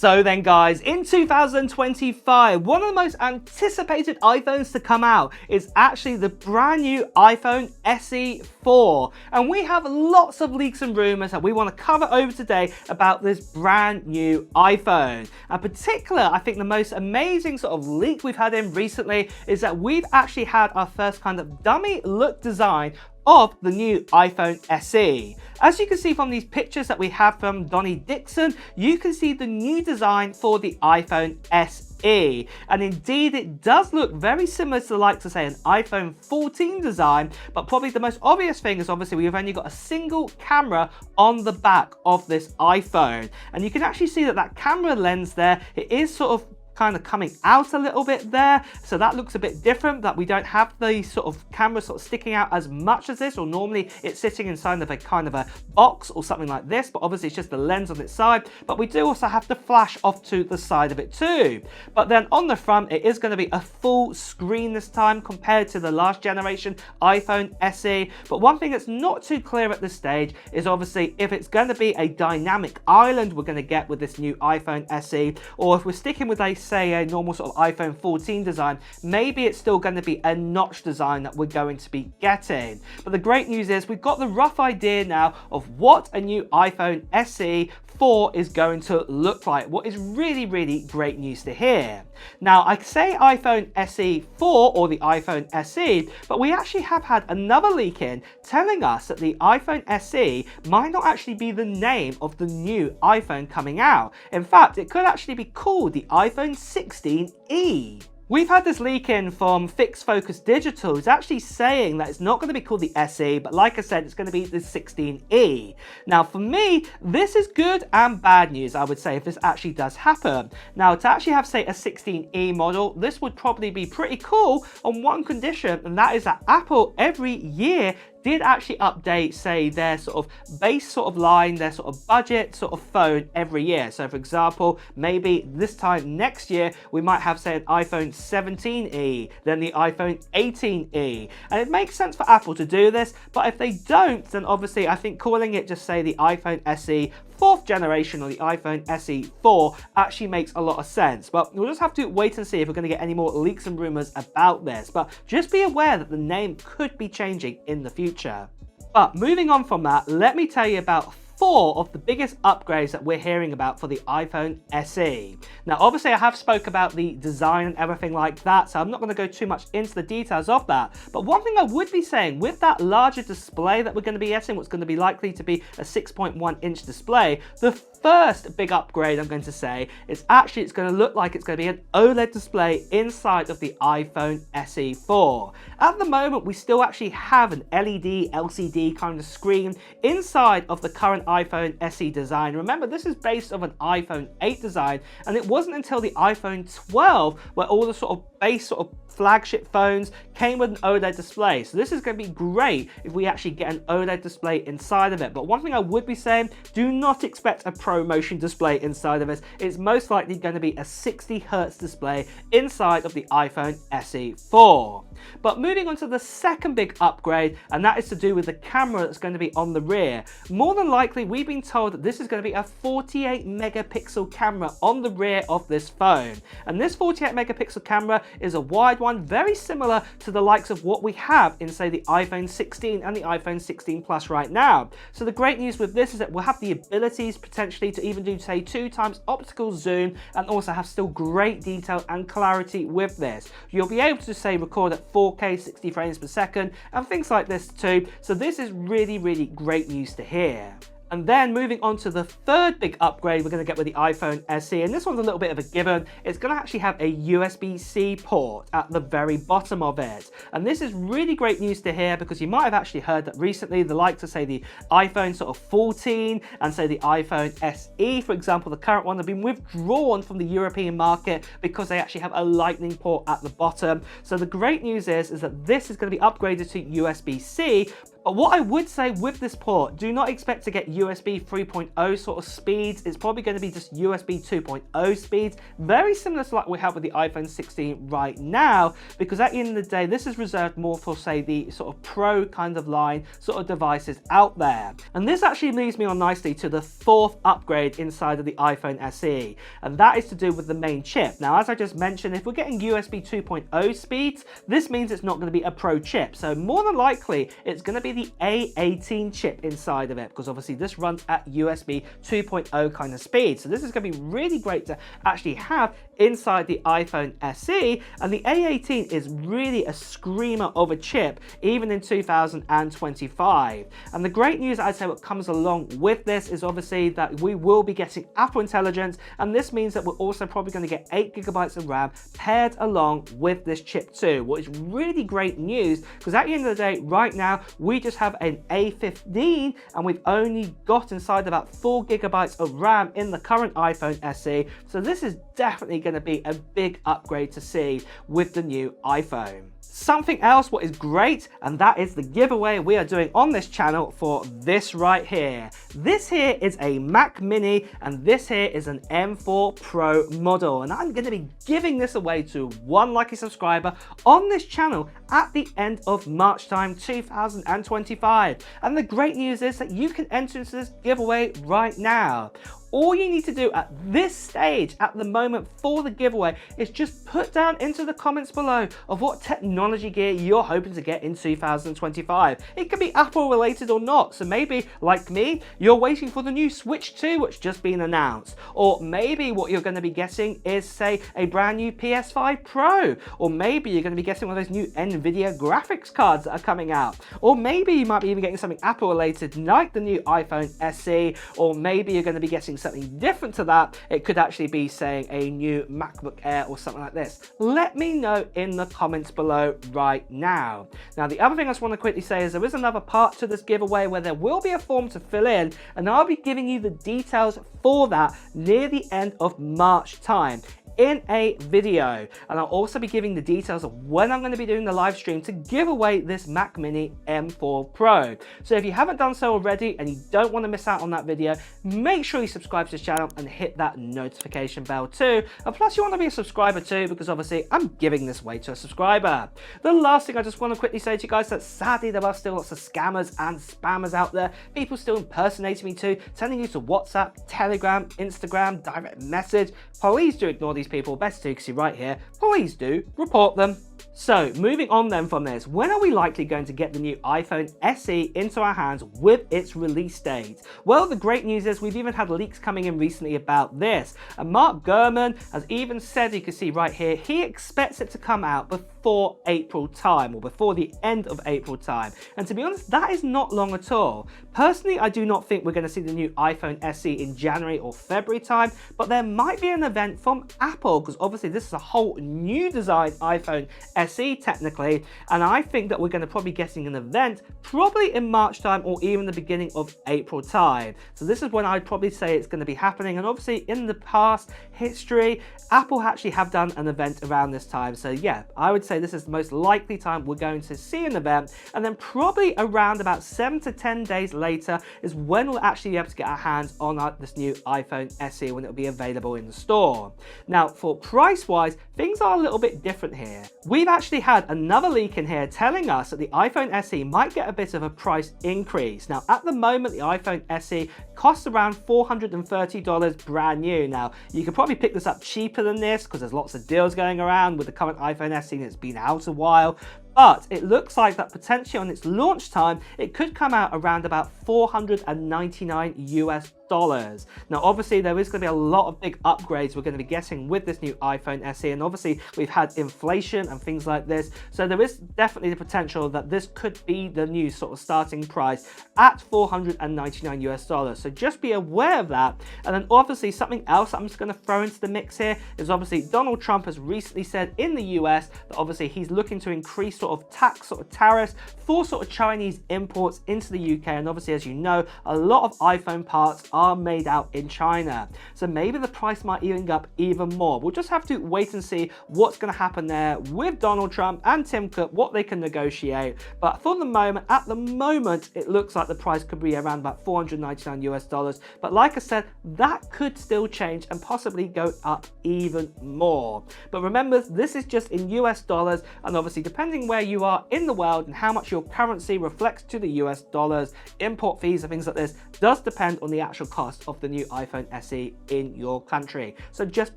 So then guys, in 2025, one of the most anticipated iPhones to come out is actually the brand new iPhone SE 4. And we have lots of leaks and rumors that we want to cover over today about this brand new iPhone. In particular, I think the most amazing sort of leak we've had in recently is that we've actually had our first kind of dummy look design of the new iPhone SE. As you can see from these pictures that we have from Donnie Dixon, you can see the new design for the iPhone SE. And indeed, it does look very similar to the likes of, say, an iPhone 14 design, but probably the most obvious thing is obviously we've only got a single camera on the back of this iPhone. And you can actually see that camera lens there, it is sort of kind of coming out a little bit there, so that looks a bit different, that we don't have the sort of camera sort of sticking out as much as this, or normally it's sitting inside of a kind of a box or something like this, but obviously it's just the lens on its side. But we do also have the flash off to the side of it too. But then on the front, it is going to be a full screen this time compared to the last generation iPhone SE. But one thing that's not too clear at this stage is obviously if it's going to be a dynamic island we're going to get with this new iPhone SE, or if we're sticking with say a normal sort of iPhone 14 design, maybe it's still going to be a notch design that we're going to be getting. But the great news is we've got the rough idea now of what a new iPhone SE 4 is going to look like, what is really great news to hear. Now, I say iPhone SE 4 or the iPhone SE, but we actually have had another leak in telling us that the iPhone SE might not actually be the name of the new iPhone coming out. In fact, it could actually be called the iPhone 16e. We've had this leak in from Fixed Focus Digital. It's actually saying that it's not going to be called the SE, but like I said, it's going to be the 16e. Now, for me, this is good and bad news, I would say, if this actually does happen. Now, to actually have, say, a 16e model, this would probably be pretty cool on one condition, and that is that Apple every year did actually update, say, their sort of base sort of line, their sort of budget sort of phone every year. So for example, maybe this time next year, we might have, say, an iPhone 17e, then the iPhone 18e. And it makes sense for Apple to do this, but if they don't, then obviously I think calling it just, say, the iPhone SE 4th generation or the iPhone SE 4 actually makes a lot of sense. But we'll just have to wait and see if we're going to get any more leaks and rumors about this. But just be aware that the name could be changing in the future. But moving on from that, let me tell you about 4 of the biggest upgrades that we're hearing about for the iPhone SE. Now, obviously, I have spoke about the design and everything like that, so I'm not going to go too much into the details of that. But one thing I would be saying, with that larger display that we're going to be getting, what's going to be likely to be a 6.1-inch display, the first big upgrade I'm going to say is actually it's going to look like it's going to be an OLED display inside of the iPhone SE 4. At the moment, we still actually have an LED, LCD kind of screen inside of the current iPhone SE design. Remember, this is based on an iPhone 8 design, and it wasn't until the iPhone 12 where all the sort of base sort of flagship phones came with an OLED display. So this is going to be great if we actually get an OLED display inside of it. But one thing I would be saying, do not expect a ProMotion display inside of it. It's most likely going to be a 60 Hz display inside of the iPhone SE 4. But moving on to the second big upgrade, and that is to do with the camera that's going to be on the rear. More than likely, we've been told that this is going to be a 48 megapixel camera on the rear of this phone. And this 48 megapixel camera is a wide one, very similar to the likes of what we have in, say, the iPhone 16 and the iPhone 16 Plus right now. So the great news with this is that we'll have the abilities potentially to even do, say, 2x optical zoom, and also have still great detail and clarity with this. You'll be able to, say, record at 4K 60 frames per second and things like this too. So this is really great news to hear. And then moving on to the third big upgrade we're going to get with the iPhone SE, and this one's a little bit of a given. It's going to actually have a USB-C port at the very bottom of it. And this is really great news to hear, because you might have actually heard that recently the likes of, say, the iPhone sort of 14 and, say, the iPhone SE, for example, the current one, have been withdrawn from the European market because they actually have a lightning port at the bottom. So the great news is that this is going to be upgraded to USB-C. But what I would say with this port, do not expect to get USB 3.0 sort of speeds. It's probably going to be just USB 2.0 speeds, very similar to like we have with the iPhone 16 right now, because at the end of the day, this is reserved more for, say, the sort of pro kind of line sort of devices out there. And this actually leads me on nicely to the fourth upgrade inside of the iPhone SE, and that is to do with the main chip. Now, as I just mentioned, if we're getting USB 2.0 speeds, this means it's not going to be a pro chip. So more than likely, it's going to be the A18 chip inside of it, because obviously this runs at USB 2.0 kind of speed. So this is going to be really great to actually have inside the iPhone SE, and the A18 is really a screamer of a chip even in 2025. And the great news, I'd say, what comes along with this is obviously that we will be getting Apple Intelligence, and this means that we're also probably going to get 8 GB of RAM paired along with this chip too, which is really great news, because at the end of the day, right now, we just have an A15 and we've only got inside about 4 GB of RAM in the current iPhone SE. So this is definitely going to be a big upgrade to see with the new iPhone. Something else what is great, and that is the giveaway we are doing on this channel for this right here. This here is a Mac Mini, and this here is an M4 Pro model, and I'm going to be giving this away to one lucky subscriber on this channel at the end of March time 2025. And the great news is that you can enter into this giveaway right now. All you need to do at this stage, at the moment for the giveaway, is just put down into the comments below of what technology gear you're hoping to get in 2025. It can be Apple related or not. So maybe, like me, you're waiting for the new Switch 2, which just been announced. Or maybe what you're going to be getting is, say, a brand new PS5 Pro. Or maybe you're going to be getting one of those new NVIDIA graphics cards that are coming out. Or maybe you might be even getting something Apple related, like the new iPhone SE. Or maybe you're going to be getting something different to that. It could actually be, saying, a new MacBook Air or something like this. Let me know in the comments below right now. Now, the other thing I just want to quickly say is there is another part to this giveaway where there will be a form to fill in, and I'll be giving you the details for that near the end of March time in a video, and I'll also be giving the details of when I'm going to be doing the live stream to give away this Mac Mini M4 Pro. So if you haven't done so already and you don't want to miss out on that video, make sure you subscribe to this channel and hit that notification bell too. And plus, you want to be a subscriber too, because obviously I'm giving this away to a subscriber. The last thing I just want to quickly say to you guys, that sadly there are still lots of scammers and spammers out there, people still impersonating me too, sending you to WhatsApp, Telegram, Instagram, direct message. Please do ignore these people. Best to, see right here. Please do report them. So moving on then from this, when are we likely going to get the new iPhone SE into our hands with its release date? Well, the great news is we've even had leaks coming in recently about this, and Mark Gurman has even said, you can see right here, he expects it to come out before April time, or before the end of April time. And to be honest, that is not long at all. Personally, I do not think we're going to see the new iPhone SE in January or February time, but there might be an event from Apple, because obviously this is a whole new design iPhone SE technically, and I think that we're going to probably be getting an event probably in March time or even the beginning of April time. So this is when I'd probably say it's going to be happening, and obviously in the past history, Apple actually have done an event around this time. So yeah, I would say this is the most likely time we're going to see an event, and then probably around about 7 to 10 days later is when we'll actually be able to get our hands on this new iPhone SE, when it'll be available in the store. Now, for price wise, things are a little bit different here. We've actually had another leak in here telling us that the iPhone SE might get a bit of a price increase. Now, at the moment, the iPhone SE costs around $430 brand new. Now, you could probably pick this up cheaper than this because there's lots of deals going around with the current iPhone SE that's been out a while. But it looks like that potentially on its launch time, it could come out around about $499 US. Now, obviously, there is going to be a lot of big upgrades we're going to be getting with this new iPhone SE, and obviously we've had inflation and things like this, so there is definitely the potential that this could be the new sort of starting price at $499 US. So just be aware of that. And then obviously something else I'm just going to throw into the mix here is obviously Donald Trump has recently said in the US that obviously he's looking to increase sort of tax sort of tariffs for sort of Chinese imports into the UK. And obviously, as you know, a lot of iPhone parts are made out in China. So maybe the price might even go up even more. We'll just have to wait and see what's going to happen there with Donald Trump and Tim Cook, what they can negotiate. But for the moment, at the moment, it looks like the price could be around about $499 US. But like I said, that could still change and possibly go up even more. But remember, this is just in US dollars, and obviously depending where you are in the world and how much your currency reflects to the US dollars, import fees and things like this does depend on the actual cost of the new iPhone SE in your country. So just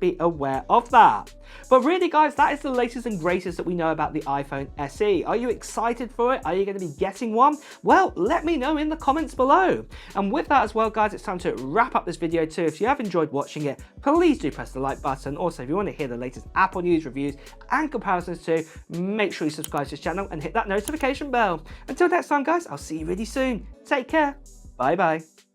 be aware of that. But really guys, that is the latest and greatest that we know about the iPhone SE. Are you excited for it? Are you going to be getting one? Well, let me know in the comments below. And with that as well guys, it's time to wrap up this video too. If you have enjoyed watching it, please do press the like button. Also, if you want to hear the latest Apple news, reviews and comparisons too, make sure you subscribe to this channel and hit that notification bell. Until next time guys, I'll see you really soon. Take care. Bye bye.